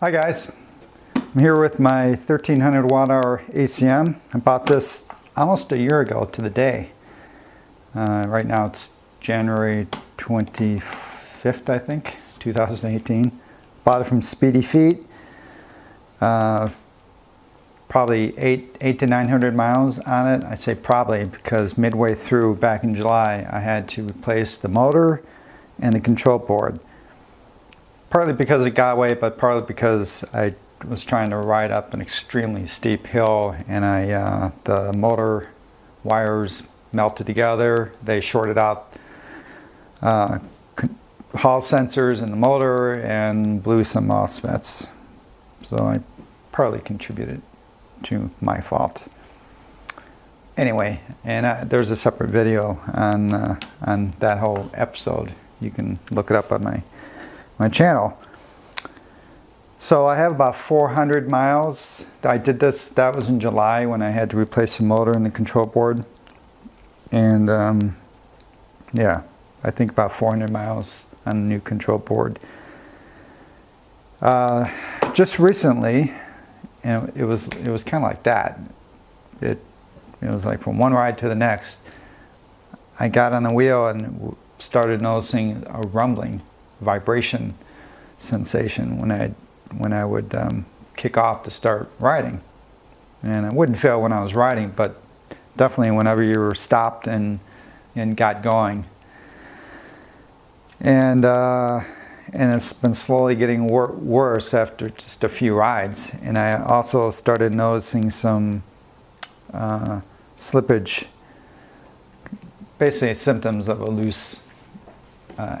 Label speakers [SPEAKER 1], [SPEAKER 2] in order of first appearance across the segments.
[SPEAKER 1] Hi guys, I'm here with my 1300 watt-hour ACM. I bought this almost a year ago to the day. Right now it's January 25th, I think, 2018. Bought it from Speedy Feet. Probably 800 to 900 miles on it. I say probably because midway through back in July I had to replace the motor and the control board. Partly because of Gotway, but partly because I was trying to ride up an extremely steep hill and the motor wires melted together. They shorted out hall sensors in the motor and blew some MOSFETs. So I partly contributed to my fault. Anyway, and there's a separate video on that whole episode. You can look it up on my channel. So I have about 400 miles. I did this, that was in July when I had to replace the motor and the control board. And yeah, I think about 400 miles on the new control board. Just recently, and it was kind of like that. It was like from one ride to the next. I got on the wheel and started noticing a rumbling vibration sensation when I would kick off to start riding. And it wouldn't feel when I was riding, but definitely whenever you were stopped and got going. And it's been slowly getting worse after just a few rides. And I also started noticing some slippage, basically symptoms of a loose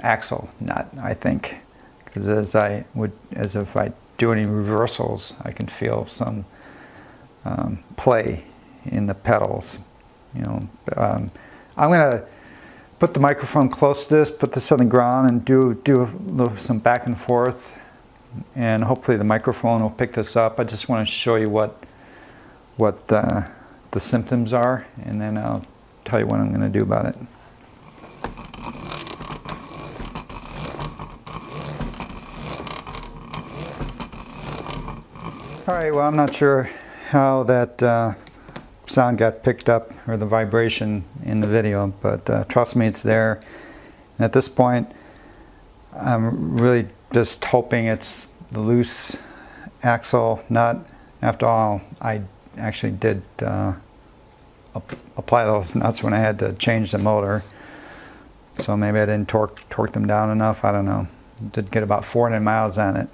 [SPEAKER 1] axle nut, I think. Because as if I do any reversals, I can feel some play in the pedals. You know, I'm gonna put the microphone close to this, put this on the ground, and do some back and forth, and hopefully the microphone will pick this up. I just want to show you what the symptoms are, and then I'll tell you what I'm going to do about it. Alright, well, I'm not sure how that sound got picked up, or the vibration in the video, but trust me, it's there. And at this point, I'm really just hoping it's the loose axle nut. After all, I actually did apply those nuts when I had to change the motor. So maybe I didn't torque them down enough, I don't know. Did get about 400 miles on it.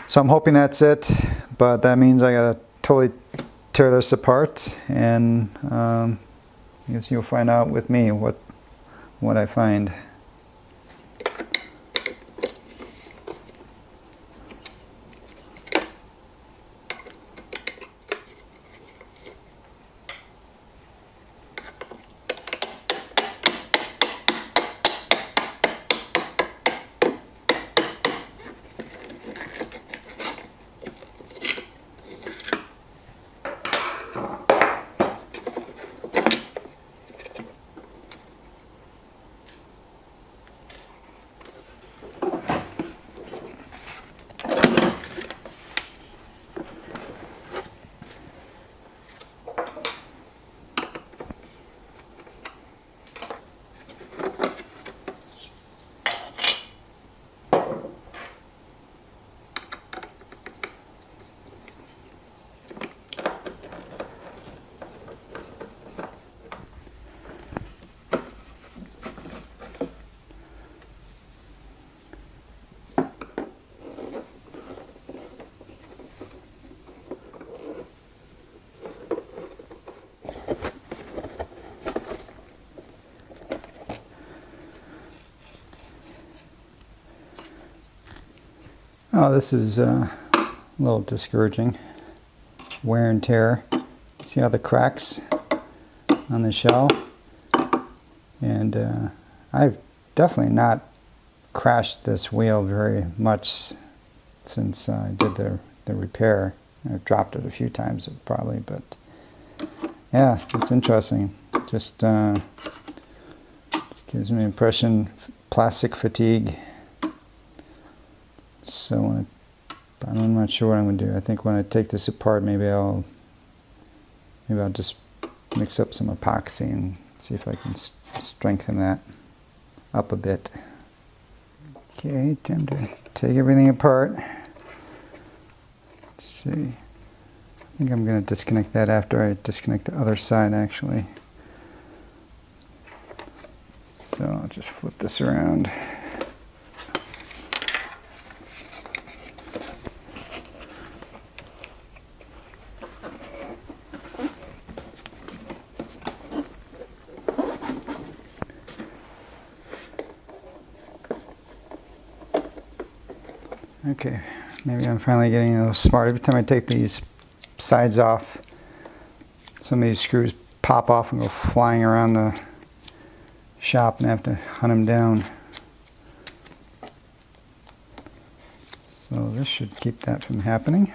[SPEAKER 1] So I'm hoping that's it, but that means I gotta totally tear this apart, and I guess you'll find out with me what I find. Oh, this is a little discouraging. Wear and tear. See how the cracks on the shell? And I've definitely not crashed this wheel very much since I did the repair. I've dropped it a few times probably, but yeah, it's interesting. Just gives me the impression plastic fatigue. So when I But I'm not sure what I'm going to do. I think when I take this apart, maybe I'll just mix up some epoxy and see if I can strengthen that up a bit. Okay, time to take everything apart. Let's see. I think I'm going to disconnect that after I disconnect the other side, actually. So I'll just flip this around. Okay, maybe I'm finally getting a little smart. Every time I take these sides off, some of these screws pop off and go flying around the shop and I have to hunt them down. So this should keep that from happening.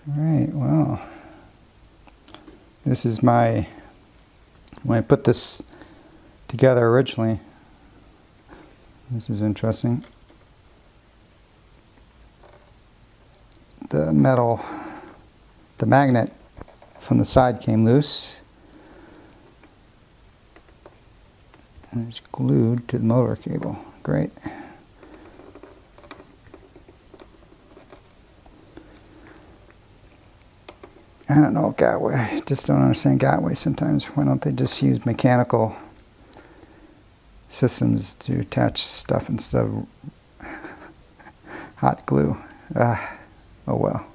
[SPEAKER 1] Alright, well, this is my, when I put this together originally, this is interesting. The metal, the magnet from the side came loose and it's glued to the motor cable. Great. I don't know, Gotway. I just don't understand Gotway sometimes. Why don't they just use mechanical systems to attach stuff instead of hot glue? Oh well.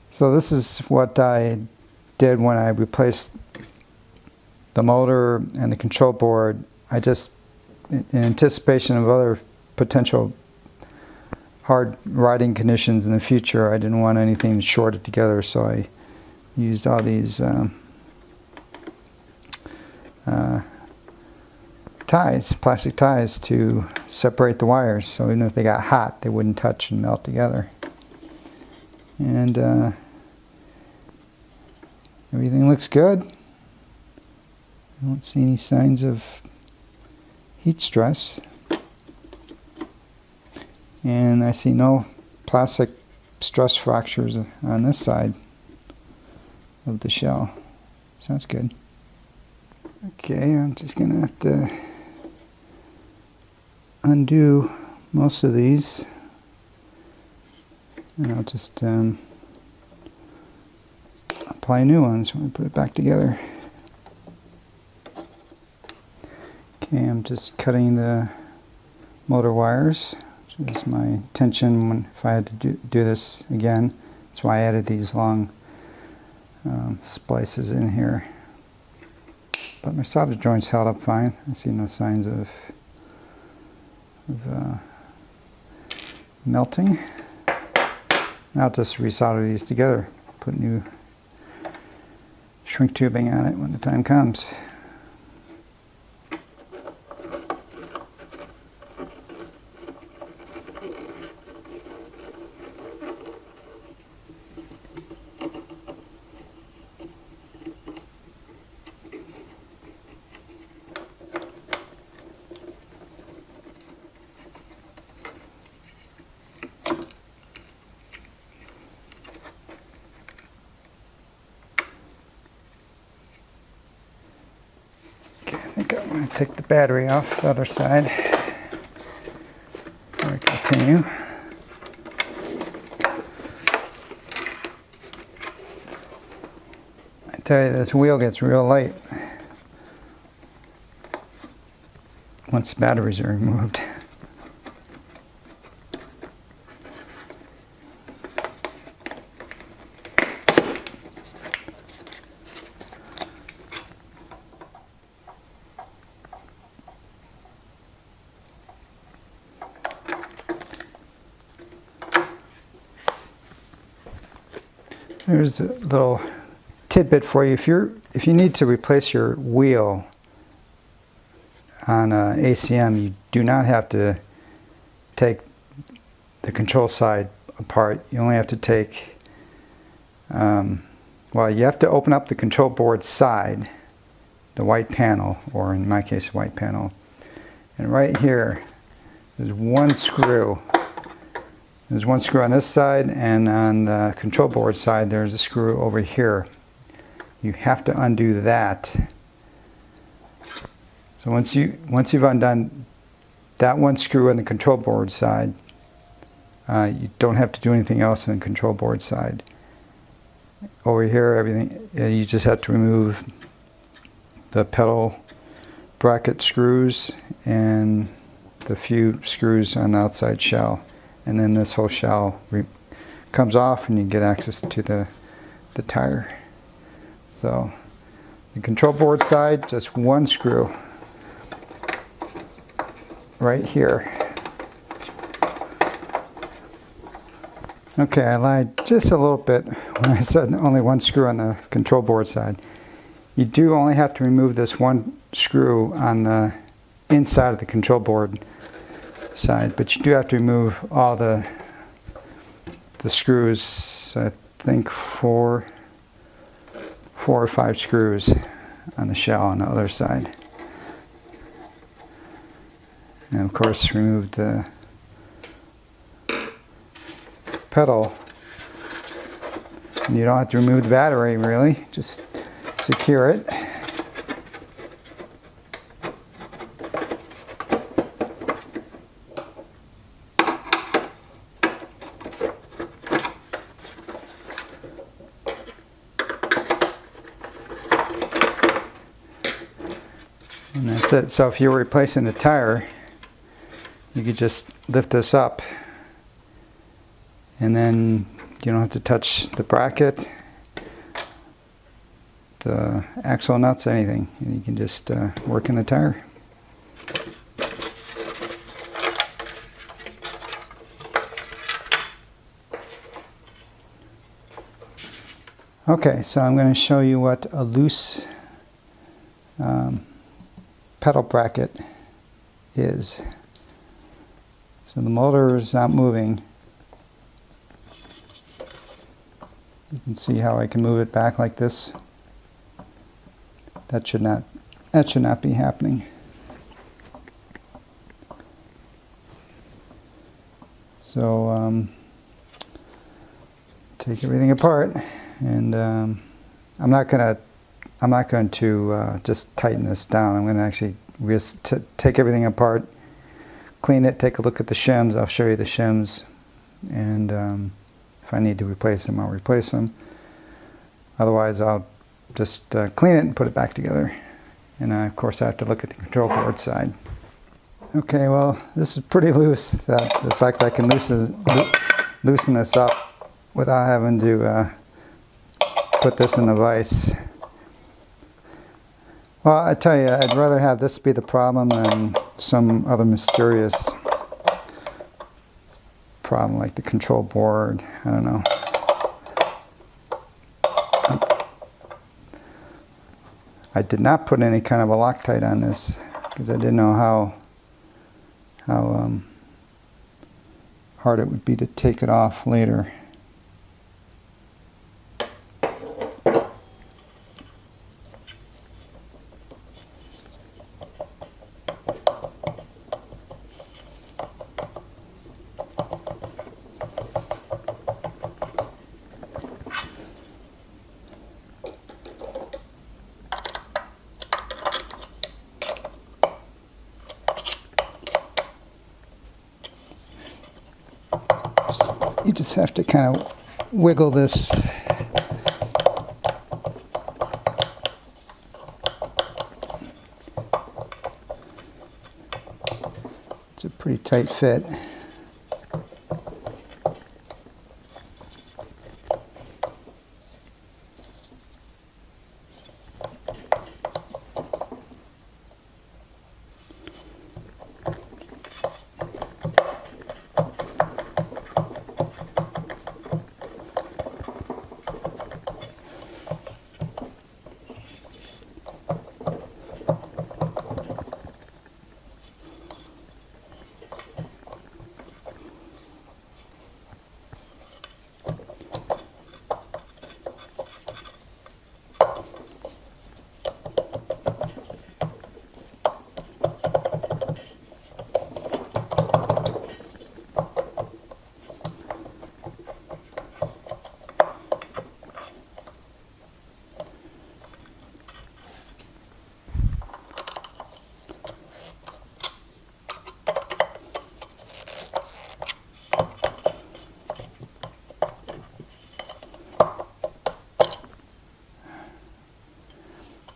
[SPEAKER 1] So this is what I did when I replaced the motor and the control board. I just, in anticipation of other potential hard riding conditions in the future, I didn't want anything shorted together, so I used all these ties, plastic ties, to separate the wires, so even if they got hot, they wouldn't touch and melt together. And everything looks good. I don't see any signs of heat stress. And I see no plastic stress fractures on this side of the shell. Sounds good. Okay, I'm just going to have to undo most of these. And I'll just apply new ones when we put it back together. Okay, I'm just cutting the motor wires. Which is my intention when, if I had to do this again. That's why I added these long splices in here. But my solder joints held up fine. I see no signs of melting. Now I'll just resolder these together. Put new shrink tubing on it when the time comes. I think I'm going to take the battery off the other side before I continue. I tell you, this wheel gets real light once the batteries are removed. There's a little tidbit for you. If you need to replace your wheel on ACM, you do not have to take the control side apart. You only have to take well, you have to open up the control board side, the white panel, or in my case, the white panel. And right here, there's one screw. There's one screw on this side, and on the control board side, there's a screw over here. You have to undo that. So once you've undone that one screw on the control board side, you don't have to do anything else on the control board side. Over here, everything, you just have to remove the pedal bracket screws and the few screws on the outside shell, and then this whole shell comes off and you get access to the tire. So the control board side, just one screw right here. Okay, I lied just a little bit when I said only one screw on the control board side. You do only have to remove this one screw on the inside of the control board side, but you do have to remove all the screws. I think four or five screws on the shell on the other side. And of course, remove the pedal. And you don't have to remove the battery, really. Just secure it. And that's it. So if you were replacing the tire, you could just lift this up, and then you don't have to touch the bracket, the axle nuts, anything. And you can just work in the tire. Okay, so I'm going to show you what a loose pedal bracket is. So the motor is not moving. You can see how I can move it back like this. That should not be happening. So take everything apart, and I'm not going to just tighten this down. I'm going to actually take everything apart, clean it, take a look at the shims. I'll show you the shims, and if I need to replace them, I'll replace them. Otherwise, I'll just clean it and put it back together. And of course, I have to look at the control board side. Okay, well, this is pretty loose. The fact I can loosen this up without having to put this in the vise. Well, I tell you, I'd rather have this be the problem than some other mysterious problem like the control board. I don't know. I did not put any kind of a Loctite on this because I didn't know how hard it would be to take it off later. You just have to kind of wiggle this. It's a pretty tight fit.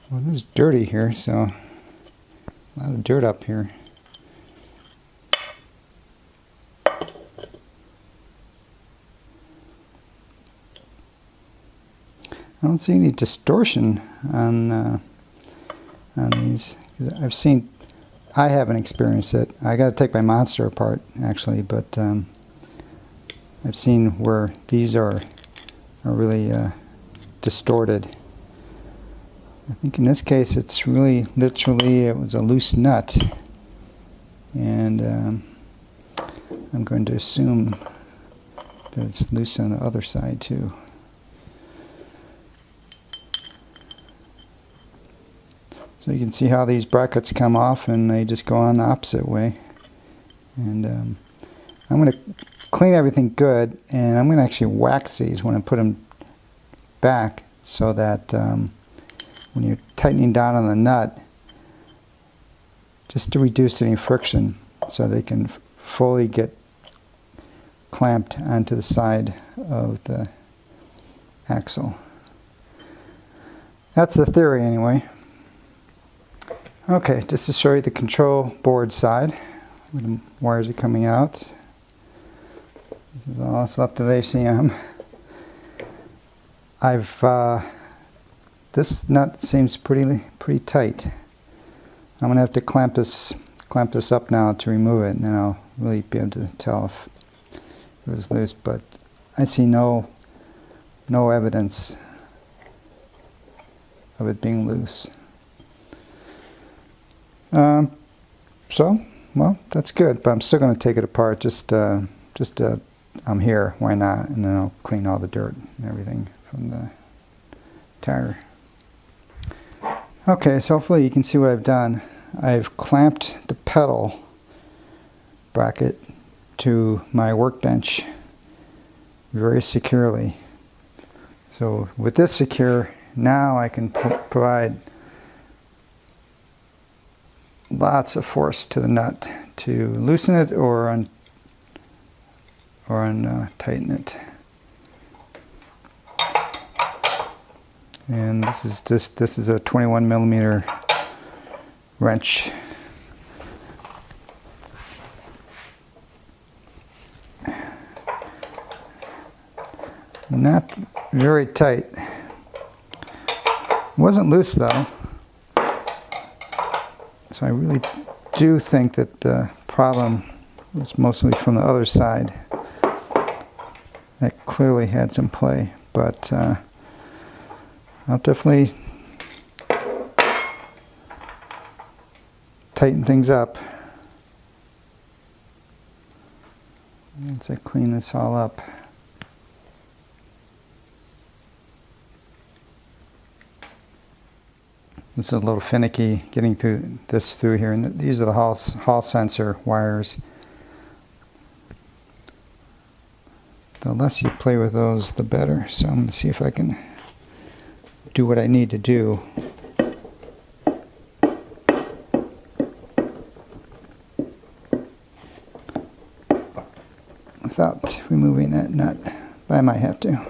[SPEAKER 1] Well, it is dirty here, so a lot of dirt up here. I don't see any distortion on these. I haven't experienced it. I got to take my Monster apart actually, but I've seen where these are really distorted. I think in this case it's really literally it was a loose nut, and I'm going to assume that it's loose on the other side too. So you can see how these brackets come off and they just go on the opposite way. And I'm going to clean everything good, and I'm going to actually wax these when I put them back, so that when you're tightening down on the nut, just to reduce any friction so they can fully get clamped onto the side of the axle. That's the theory anyway. Okay, just to show you the control board side, where the wires are coming out. This is all slop ACM. This nut seems pretty tight. I'm gonna have to clamp this up now to remove it, and then I'll really be able to tell if it was loose. But I see no evidence of it being loose. Well, that's good, but I'm still going to take it apart. I'm here, why not? And then I'll clean all the dirt and everything from the tire. Okay, so hopefully you can see what I've done. I've clamped the pedal bracket to my workbench very securely. So with this secure, now I can provide lots of force to the nut to loosen it or tighten it. And this is a 21mm wrench. Not very tight. It wasn't loose though. So I really do think that the problem was mostly from the other side. That clearly had some play, but I'll definitely tighten things up once I clean this all up. It's a little finicky getting through here, and these are the hall sensor wires. The less you play with those, the better. So I'm going to see if I can do what I need to do. Without removing that nut, but I might have to.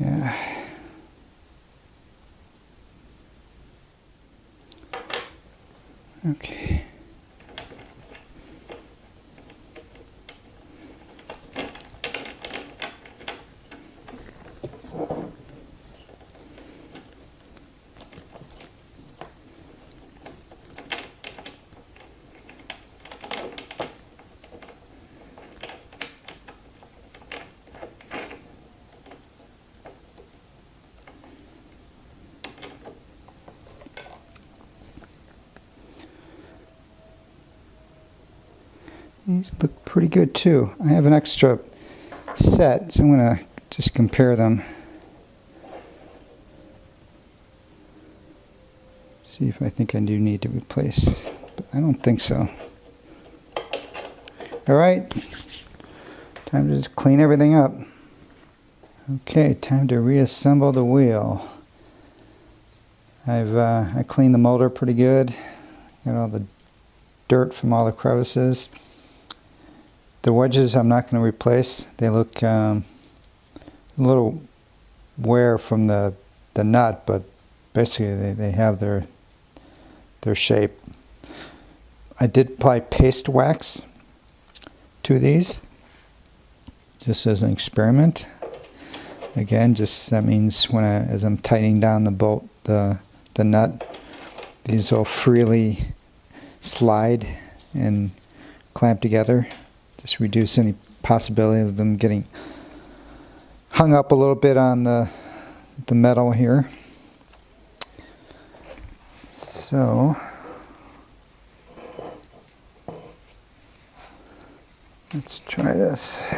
[SPEAKER 1] Yeah. Okay. These look pretty good too. I have an extra set, so I'm going to just compare them. See if I think I do need to replace, but I don't think so. All right, time to just clean everything up. Okay, time to reassemble the wheel. I cleaned the motor pretty good. Got all the dirt from all the crevices. The wedges I'm not going to replace. They look a little wear from the nut, but basically they have their shape. I did apply paste wax to these just as an experiment. Again, just that means as I'm tightening down the bolt, the nut, these will freely slide and clamp together. Just reduce any possibility of them getting hung up a little bit on the metal here. So let's try this.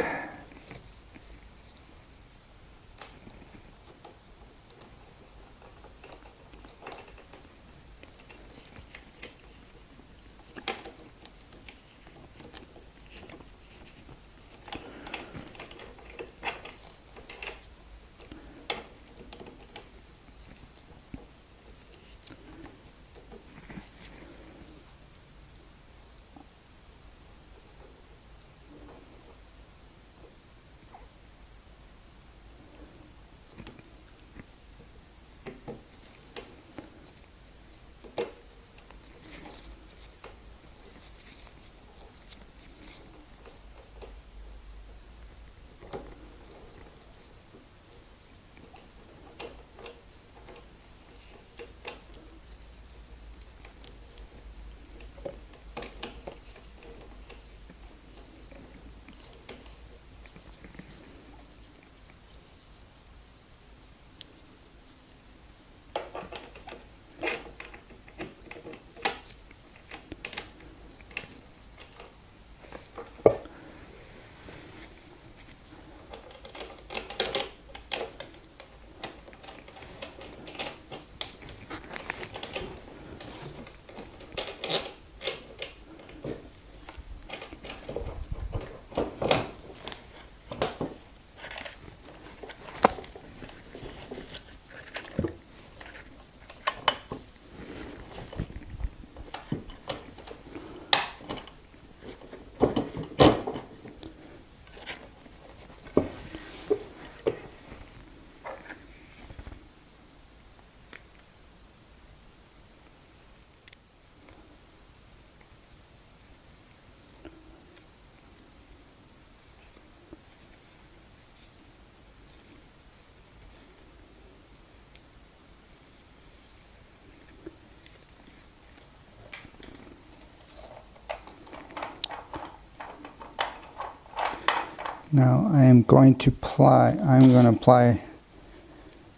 [SPEAKER 1] Now I'm going to apply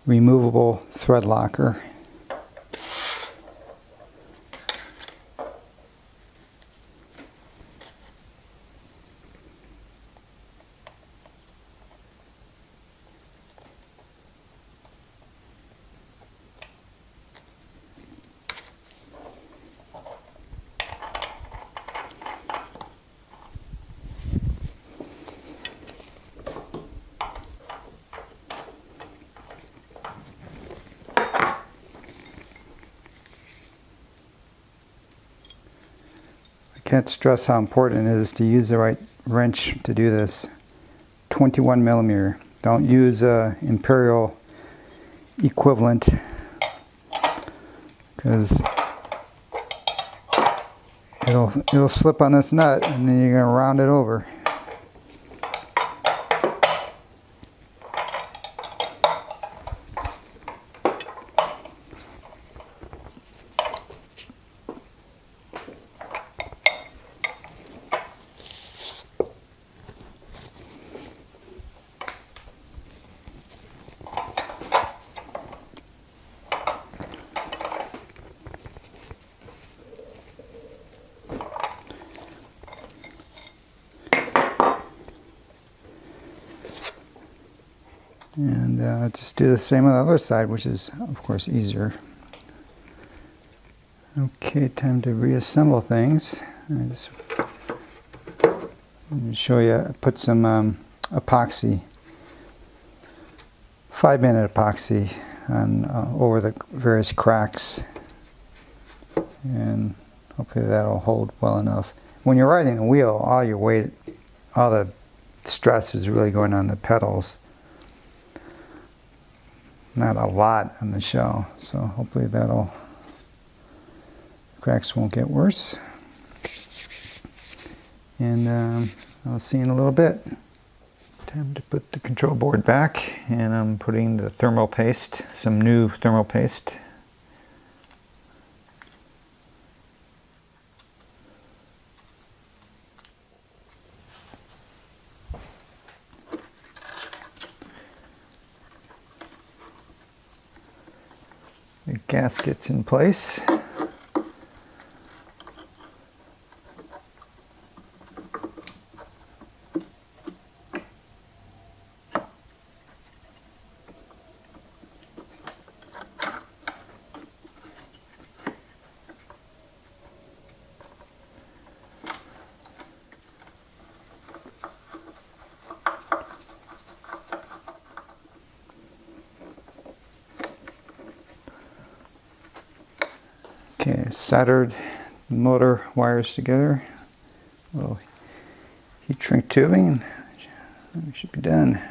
[SPEAKER 1] removable thread locker. Can't stress how important it is to use the right wrench to do this. 21 millimeter. Don't use imperial equivalent, because it'll slip on this nut and then you're going to round it over. And just do the same on the other side, which is, of course, easier. Okay, time to reassemble things. I just show you, I put some epoxy, 5-minute epoxy on over the various cracks, and hopefully that'll hold well enough. When you're riding the wheel, all your weight, all the stress is really going on the pedals, not a lot on the shell, so hopefully that'll, cracks won't get worse. And I'll see you in a little bit. Time to put the control board back, and I'm putting the thermal paste, some new thermal paste. The gasket's in place. Okay, soldered motor wires together. A little heat shrink tubing, and we should be done.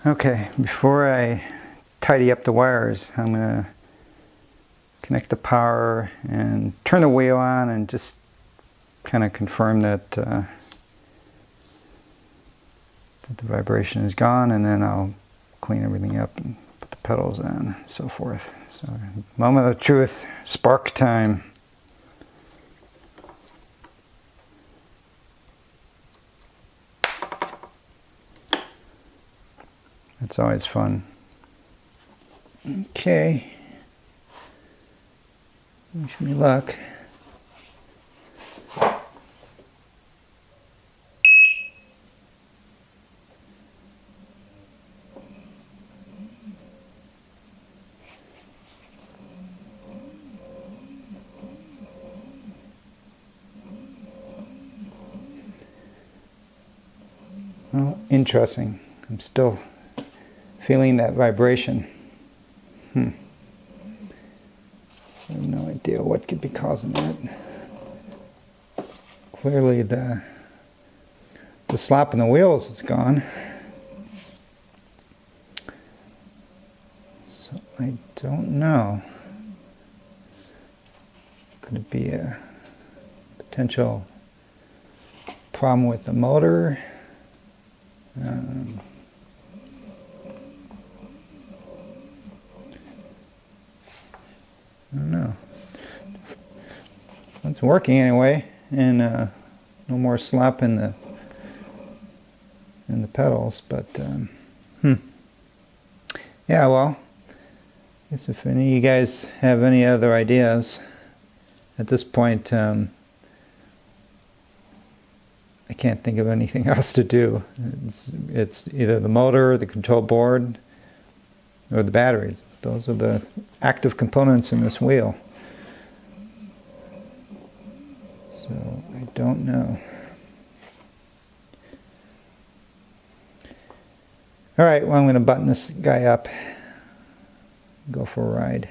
[SPEAKER 1] Okay, before I tidy up the wires, I'm going to connect the power and turn the wheel on and just kind of confirm that, that the vibration is gone, and then I'll clean everything up and put the pedals on and so forth. So, moment of truth, spark time. It's always fun. Okay. Wish me luck. Well, interesting. I'm still feeling that vibration. I have no idea what could be causing that. Clearly the slop in the wheels is gone. So I don't know. Could it be a potential problem with the motor? I don't know. It's working anyway, and no more slop in the pedals. But yeah, well, I guess if any of you guys have any other ideas at this point, I can't think of anything else to do. It's either the motor, the control board, or the batteries. Those are the active components in this wheel. So I don't know. All right, well, I'm going to button this guy up, go for a ride.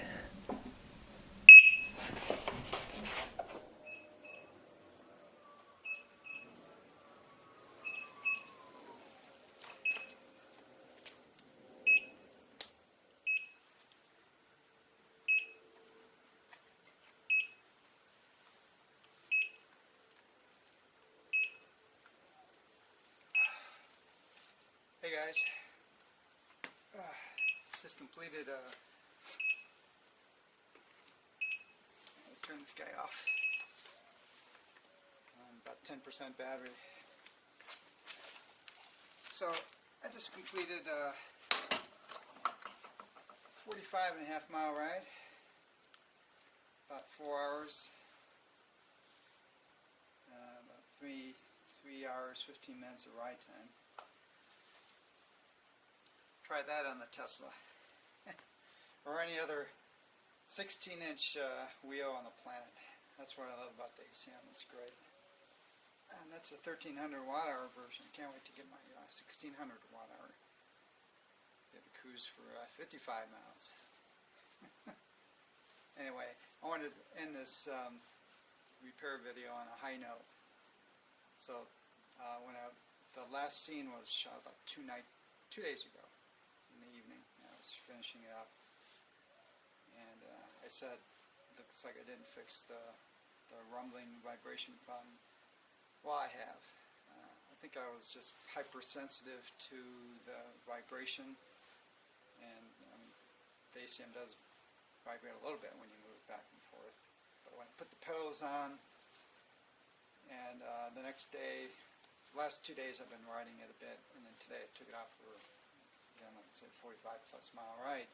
[SPEAKER 1] Hey guys, just completed I'll turn this guy off. I'm about 10% battery. So I just completed a 45.5 mile ride, about 4 hours, about 3 hours 15 minutes of ride time. Try that on the Tesla or any other 16-inch wheel on the planet. That's what I love about the ACM. It's great. And that's a 1300 watt-hour version. Can't wait to get my 1600 watt-hour. Get a cruise for 55 miles. Anyway, I wanted to end this repair video on a high note. So the last scene was shot about 2 days ago in the evening. I was finishing it up, and I said, looks like I didn't fix the rumbling vibration problem. Well, I have. I think I was just hypersensitive to the vibration, and the ACM does vibrate a little bit when you move it back and forth. But when I put the pedals on, and the next day, the last 2 days I've been riding it a bit, and then today I took it out for, again, like I said, 45+ mile ride,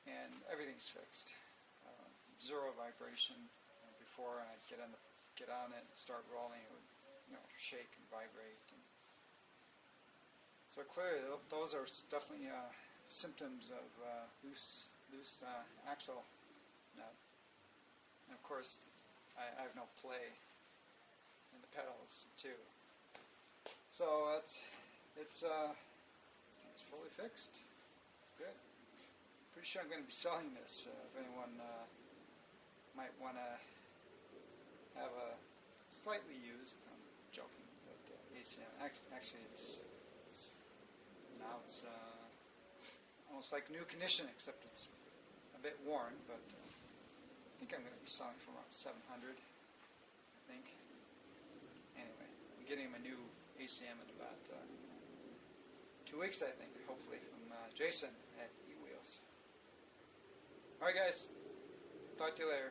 [SPEAKER 1] and everything's fixed. Zero vibration. Before I'd get on it and start rolling, it would shake and vibrate. And so clearly those are definitely symptoms of loose axle nut. And of course I have no play in the pedals too. So it's fully fixed. Good. Pretty sure I'm going to be selling this if anyone might want to have a slightly used. I'm joking, but ACM. Actually, it's almost like new condition, except it's a bit worn. But I think I'm going to be selling for around 700. I think. Anyway, I'm getting my new ACM in about 2 weeks, I think. Hopefully, from Jason at eWheels. All right, guys. Talk to you later.